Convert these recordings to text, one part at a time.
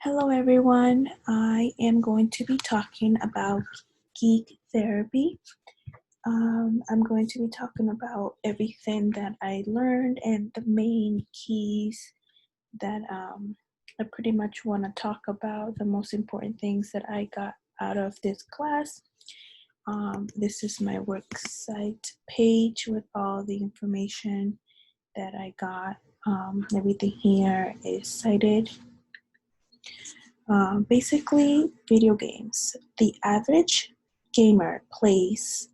Hello everyone, I am going to be talking about Geek Therapy. I'm going to be talking about everything that I learned and the main keys that I pretty much want to talk about, the most important things that I got out of this class. This is my work site page with all the information that I got. Everything here is cited. Basically, video games. The average gamer plays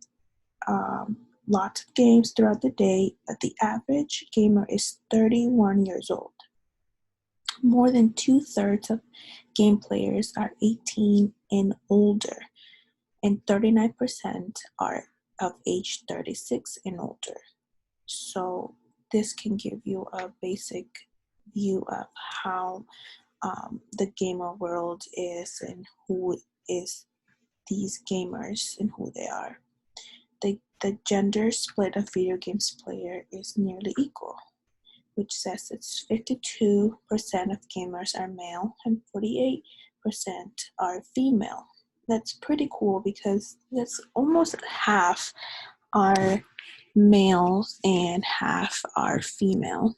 lots of games throughout the day, but the average gamer is 31 years old. More than 2/3 of game players are 18 and older, and 39% are of age 36 and older. So this can give you a basic view of how the gamer world is and who is these gamers and who they are. The gender split of video games player is nearly equal, which says it's 52% of gamers are male and 48% are female. That's pretty cool because that's almost half are males and half are female.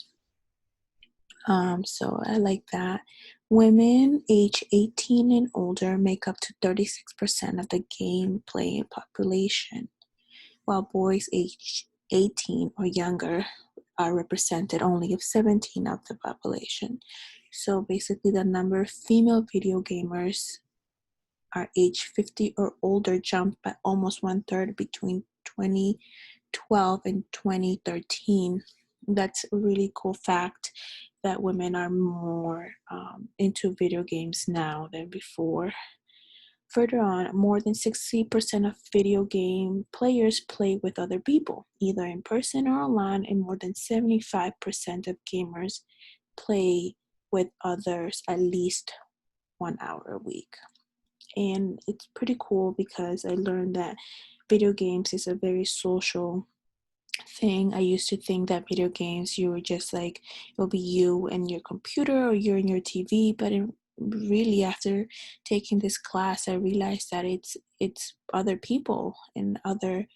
So I like that. Women age 18 and older make up to 36% of the game playing population, while boys age 18 or younger are represented only of 17 of the population. So basically the number of female video gamers are age 50 or older jumped by almost 1/3 between 2012 and 2013. That's a really cool fact that women are more into video games now than before. Further on, more than 60% of video game players play with other people, either in person or online, and more than 75% of gamers play with others at least 1 hour a week. And it's pretty cool because I learned that video games is a very social thing. I used to think that video games, you were just like, it'll be you and your computer or you're in your TV, but really after taking this class, I realized that it's other people and other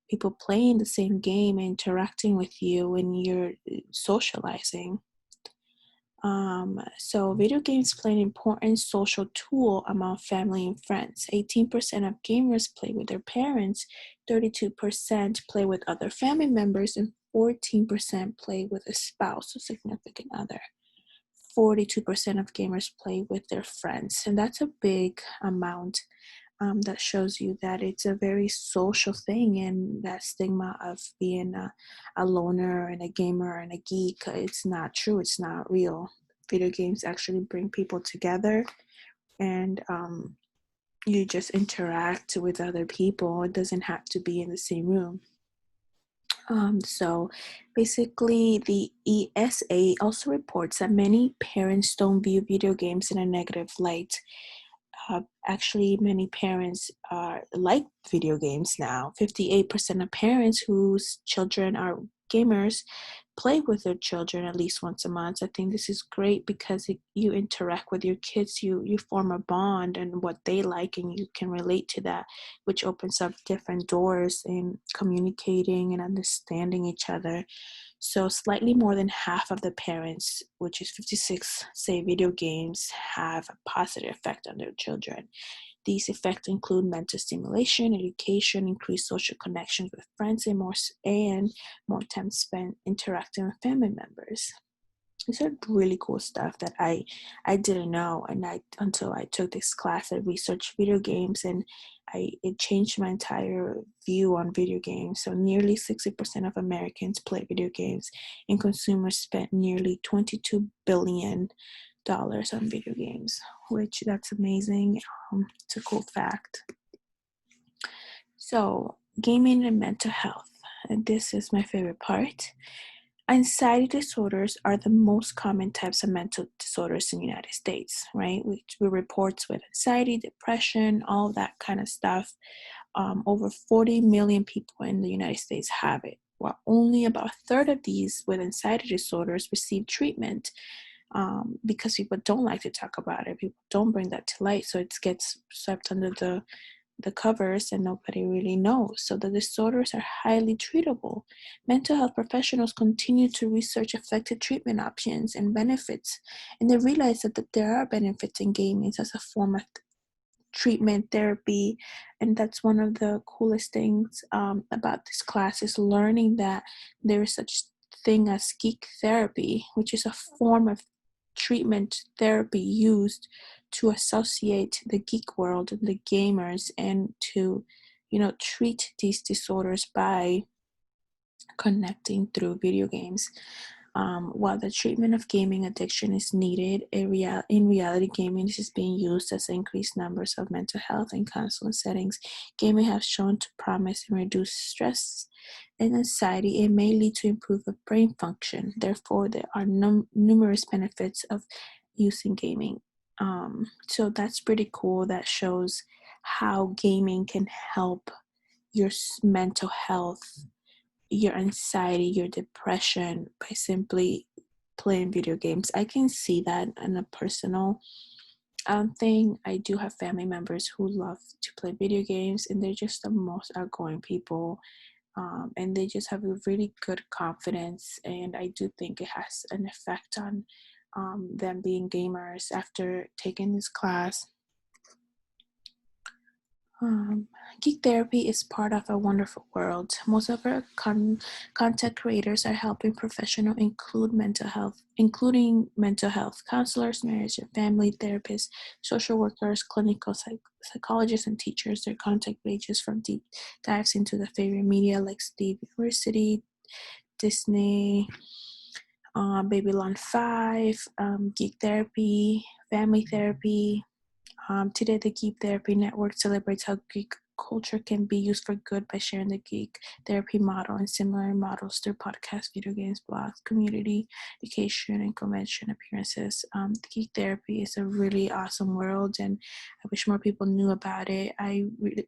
people playing the same game, interacting with you, and you're socializing. So video games play an important social tool among family and friends. 18% of gamers play with their parents, 32% play with other family members, and 14% play with a spouse or significant other. 42% of gamers play with their friends, and that's a big amount. That shows you that it's a very social thing, and that stigma of being a loner and a gamer and a geek, it's not true, it's not real. Video games actually bring people together, and you just interact with other people. It doesn't have to be in the same room. So basically, the ESA also reports that many parents don't view video games in a negative light. Actually, many parents like video games now. 58% of parents whose children are gamers play with their children at least once a month. I think this is great because you interact with your kids, you form a bond and what they like, and you can relate to that, which opens up different doors in communicating and understanding each other. So slightly more than half of the parents, which is 56, say video games have a positive effect on their children. These effects include mental stimulation, education, increased social connections with friends, and more time spent interacting with family members. These are really cool stuff that I didn't know, and until I took this class, I researched video games, and it changed my entire view on video games. So nearly 60% of Americans play video games, and consumers spent nearly $22 billion on video games, which that's amazing. It's a cool fact. So gaming and mental health, and this is my favorite part. Anxiety disorders are the most common types of mental disorders in the United States, right? We reports with anxiety, depression, all that kind of stuff. Over 40 million people in the United States have it, while only about a third of these with anxiety disorders receive treatment. because people don't like to talk about it. People don't bring that to light, so it gets swept under the covers and nobody really knows. So the disorders are highly treatable. Mental health professionals continue to research effective treatment options and benefits, and they realize that there are benefits in gaming as a form of treatment therapy. And that's one of the coolest things about this class, is learning that there is such thing as geek therapy, which is a form of treatment therapy used to associate the geek world and the gamers, and to treat these disorders by connecting through video games. While the treatment of gaming addiction is needed, in reality, gaming is being used as increased numbers of mental health and counseling settings. Gaming has shown to promise and reduce stress and anxiety. It may lead to improved brain function. Therefore, there are numerous benefits of using gaming. So that's pretty cool. That shows how gaming can help your mental health, your anxiety, your depression, by simply playing video games. I can see that in a personal thing. I do have family members who love to play video games, and they're just the most outgoing people. And they just have a really good confidence, and I do think it has an effect on them being gamers after taking this class. Geek Therapy is part of a wonderful world. Most of our content creators are helping professionals including mental health counselors, marriage and family therapists, social workers, clinical psychologists, and teachers. Their contact pages from deep dives into the favorite media like Steve University, Disney, Babylon 5, Geek Therapy, Family Therapy. Today, the Geek Therapy Network celebrates how geek culture can be used for good by sharing the geek therapy model and similar models through podcasts, video games, blogs, community education, and convention appearances. The Geek Therapy is a really awesome world, and I wish more people knew about it.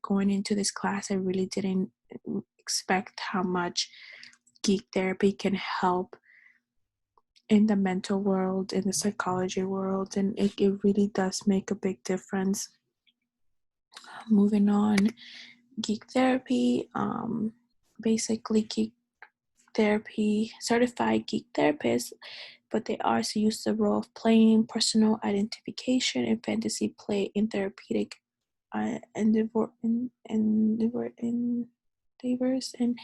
Going into this class, I really didn't expect how much Geek Therapy can help in the mental world, in the psychology world, and it really does make a big difference. Moving on, Geek Therapy, basically Geek Therapy, certified Geek therapists, but they also use the role of playing, personal identification, and fantasy play in therapeutic endeavors and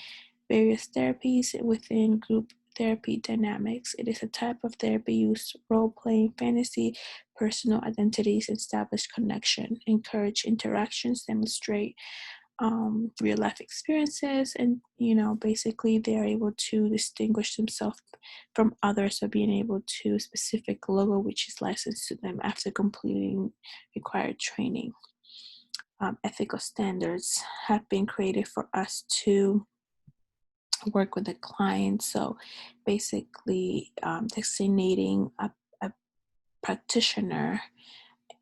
various therapies within group therapy dynamics. It is a type of therapy used role-playing, fantasy, personal identities, establish connection, encourage interactions, demonstrate real-life experiences, and basically they're able to distinguish themselves from others by being able to specific logo which is licensed to them after completing required training. Ethical standards have been created for us to work with the client. So basically designating a practitioner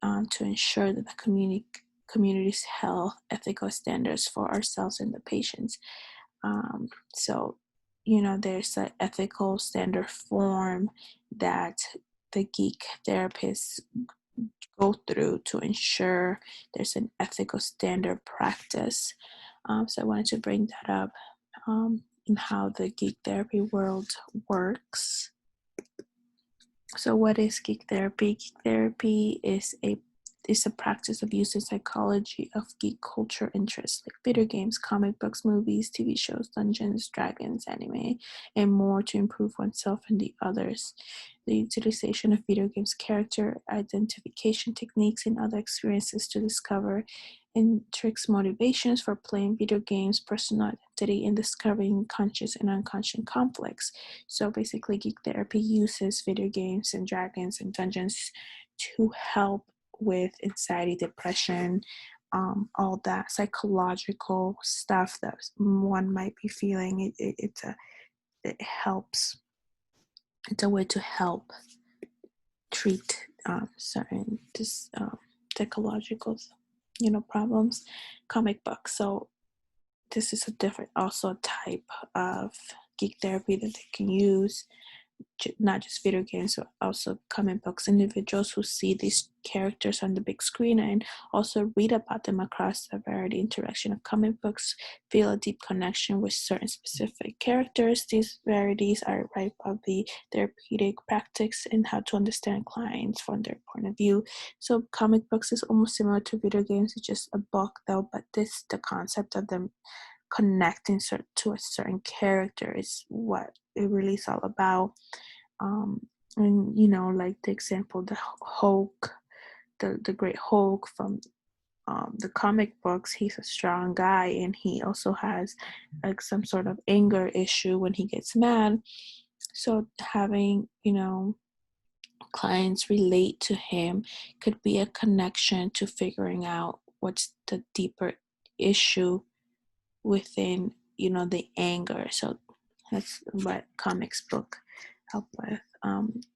to ensure that the community's health ethical standards for ourselves and the patients. So there's an ethical standard form that the geek therapists go through to ensure there's an ethical standard practice. So I wanted to bring that up, and how the geek therapy world works. So what is geek therapy? Geek therapy is a practice of using psychology of geek culture interests like video games, comic books, movies, TV shows, Dungeons, Dragons, anime, and more to improve oneself and the others. The utilization of video games character identification techniques and other experiences to discover and tricks motivations for playing video games, personal identity, and discovering conscious and unconscious conflicts. So basically, geek therapy uses video games and dragons and dungeons to help with anxiety, depression, all that psychological stuff that one might be feeling. It helps. It's a way to help treat certain psychological problems. Comic books. So this is also a type of geek therapy that they can use. not just video games, but also comic books. Individuals who see these characters on the big screen and also read about them across the variety interaction of comic books feel a deep connection with certain specific characters. These varieties are ripe of the therapeutic practice and how to understand clients from their point of view. So comic books is almost similar to video games. It's just a book though, but the concept of them connecting to a certain character is what it really is all about. And like the example, the Hulk, the great Hulk from the comic books, he's a strong guy, and he also has like some sort of anger issue when he gets mad. So having clients relate to him could be a connection to figuring out what's the deeper issue within the anger. So that's what comics book help with.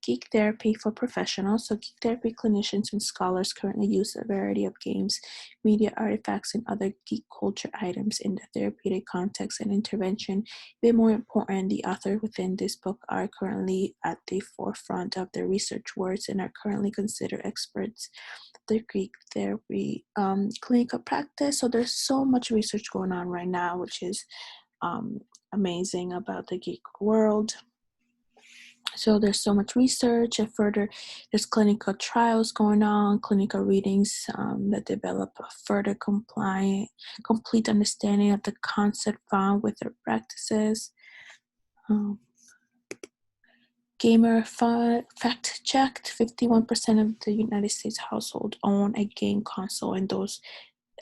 Geek Therapy for professionals. So Geek Therapy clinicians and scholars currently use a variety of games, media artifacts, and other geek culture items in the therapeutic context and intervention. Even more important, the authors within this book are currently at the forefront of their research works and are currently considered experts the Greek therapy clinical practice. So there's so much research going on right now, which is amazing about the geek world. So there's so much research, and further there's clinical trials going on, clinical readings that develop a further complete understanding of the concept found with their practices. Gamer fact checked: 51% of the United States household own a game console, and those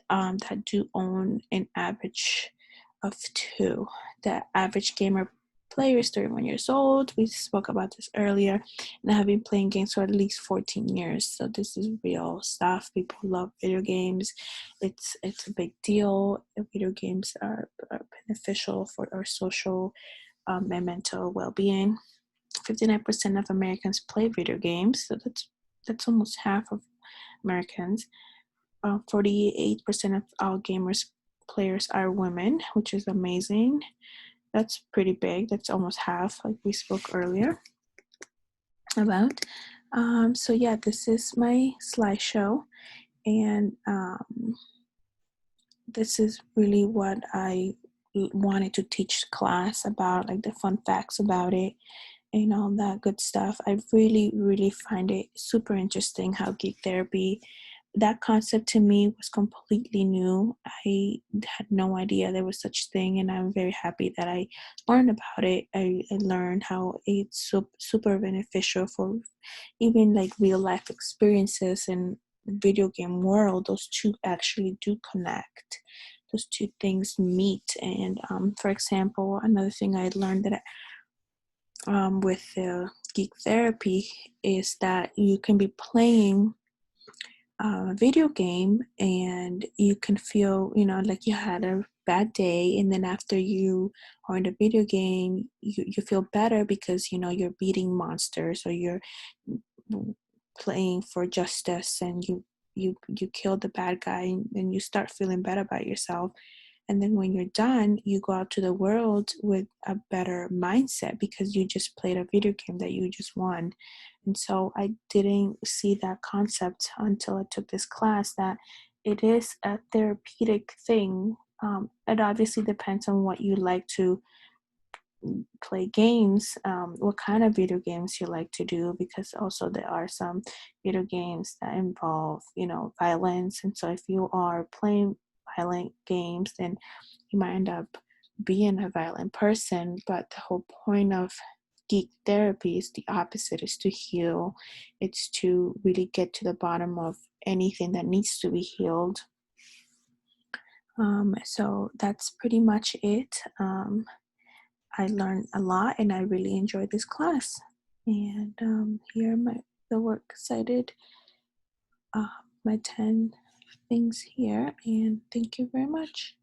that do own an average of 2. The average gamer player is 31 years old. We spoke about this earlier, and I have been playing games for at least 14 years. So this is real stuff. People love video games. It's a big deal. Video games are beneficial for our social and mental well-being. 59% of Americans play video games, so that's almost half of Americans. 48% of all gamers players are women, which is amazing. That's pretty big. That's almost half, like we spoke earlier about. So yeah, this is my slideshow, and this is really what I wanted to teach class about, like the fun facts about it and all that good stuff. I really, really find it super interesting how Geek Therapy, that concept to me was completely new. I had no idea there was such thing, and I'm very happy that I learned about it. I learned how it's super beneficial for even like real life experiences and video game world. Those two actually do connect. Those two things meet. And for example, another thing I learned that with Geek Therapy is that you can be playing a video game and you can feel, like you had a bad day, and then after you are in the video game, you feel better because, you're beating monsters, or you're playing for justice, and you kill the bad guy, and you start feeling better about yourself. And then when you're done, you go out to the world with a better mindset because you just played a video game that you just won. And so I didn't see that concept until I took this class, that it is a therapeutic thing. It obviously depends on what you like to play games, what kind of video games you like to do, because also there are some video games that involve, violence. And so if you are playing violent games, then you might end up being a violent person. But the whole point of Geek Therapy is the opposite, is to heal. It's to really get to the bottom of anything that needs to be healed. So that's pretty much it. I learned a lot, and I really enjoyed this class. And here are the work cited, my 10 things here, and thank you very much.